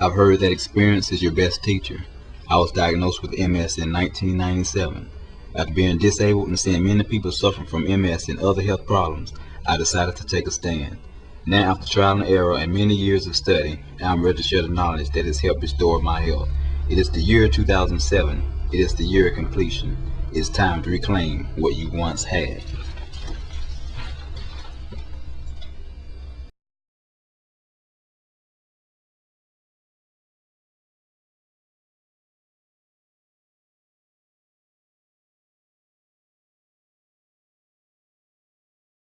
I've heard that experience is your best teacher. I was diagnosed with MS in 1997. After being disabled and seeing many people suffering from MS and other health problems, I decided to take a stand. Now, after trial and error and many years of study, I'm ready to share the knowledge that has helped restore my health. It is the year 2007. It is the year of completion. It's time to reclaim what you once had.